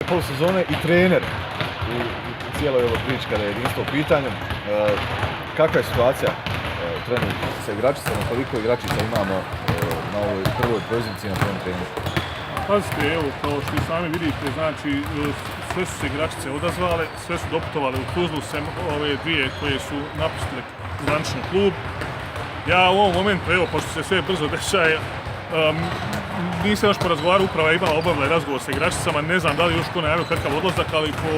Polusezone i trener u cijeloj ovoj priči kada je jedinstvo u pitanju. Kakva je situacija trenutno sa igračicama, koliko igračica imamo na ovoj prvoj poziciji na prvom treningu? Pazite, evo, kao što i sami vidite, znači, sve su se igračice odazvale, sve su doputovale u Tuzlu, sem ove dvije koje su napustile zvanični klub. Ja u ovom momentu, evo, pošto se sve brzo dešaje, nisam još porazgovarao, uprava je imala obavljaj razgovor sa igračicama, ne znam da li još ko najavio kakav odlazak, ali po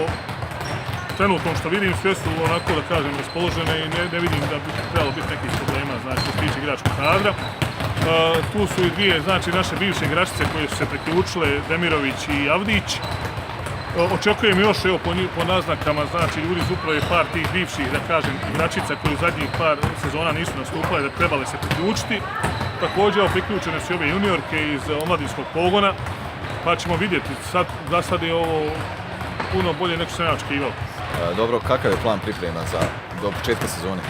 trenutnom što vidim, sve su onako, da kažem, raspoložene i ne vidim da bi trebalo biti nekih problema, znači, što se tiče igračkog kadra. Tu su i dvije, znači, naše bivše igračice koje su se priključile, Demirović i Avdić. Očekujem još, evo, po naznakama, znači, ljudi iz uprave par tih bivših, da kažem, igračica koji u zadnjih par sezona nisu nastupale, da trebale se priključiti. Također, evo, priključene su ove juniorke iz omladinskog pogona, pa ćemo vidjeti. Za sad je ovo puno bolje nego što sam ja očekivao. Dobro, kakav je plan priprema do početka sezone?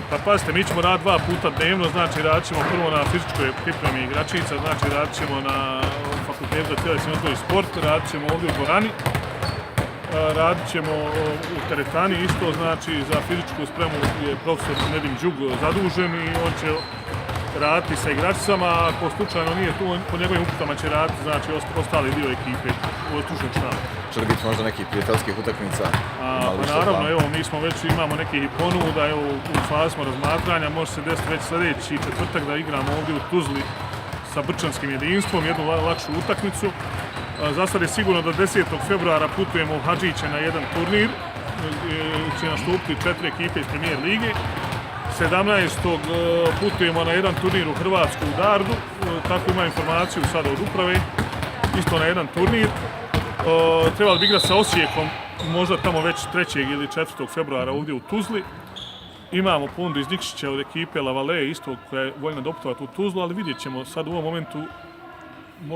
Pa pazite, mi ćemo raditi 2 puta dnevno, znači radit ćemo prvo na fizičkoj pripremi igračica, znači radit ćemo na fakultetu za tjelesni odgoj i sport, radit ćemo ovdje u dvorani, radit ćemo u teretani isto, znači za fizičku spremu je profesor Nedim Đug zadužen i on će raditi sa igračicama, ako slučajno nije tu, po njegovim uputama će raditi, znači ostali dio ekipe u stručnog štaba. Će li biti možda nekih prijateljskih utakmica? Pa naravno, evo, mi smo već imamo nekih ponuda, evo, u fazi smo razmatranja, može se desiti već sljedeći četvrtak da igramo ovdje u Tuzli sa brčanskim jedinstvom, jednu lakšu utakmicu. Za sad je sigurno da 10. februara putujemo u Hadžiće na jedan turnir, će nastupiti 4 ekipe iz Premijer lige. 17. putujemo na jedan turnir u Hrvatsku u Dardu, tako ima informaciju sada od uprave, isto na jedan turnir. Trebali bi igrati sa Osijekom, možda tamo već 3. ili 4. februara ovdje u Tuzli. Imamo ponudu iz Nikšića od ekipe Lavale, isto koja je voljna doputovati u Tuzlu, ali vidjet ćemo sad u ovom momentu,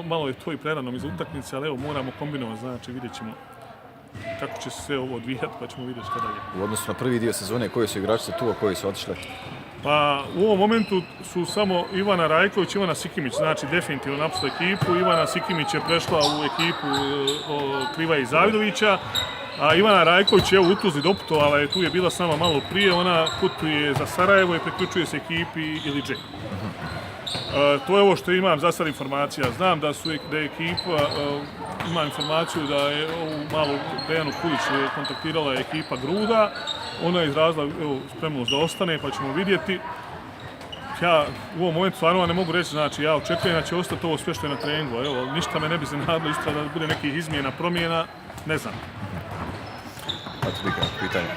malo je to i prerano iz utakmice, ali evo moramo kombinovati, znači vidjet ćemo kako će se sve ovo odvijati, pa ćemo vidjeti što dalje. U odnosu na prvi dio sezone, koji su igračice tu, a koji su otišle? Pa u ovom momentu su samo Ivana Rajković i Ivana Sikimić, znači definitivno napustila ekipu. Ivana Sikimić je prešla u ekipu Kriva i Zavidovića, a Ivana Rajković je u Tuzli doputovala, tu je bila sama malo prije, ona putuje za Sarajevo i priključuje se ekipi Ilidže. To je ovo što imam za sad informacija. Znam da je ekipa, ima informaciju da je ovu malu Dejanu Kulić kontaktirala ekipa Gruda. Ona je izrazila spremnost da ostane, pa ćemo vidjeti. Ja u ovom momentu stvarno ne mogu reći, znači ja očekujem da će ostati ovo sve što je na treningu. Evo, ništa me ne bi iznenadilo, isto da bude nekih izmjena, promjena, ne znam. Eto, pitanje.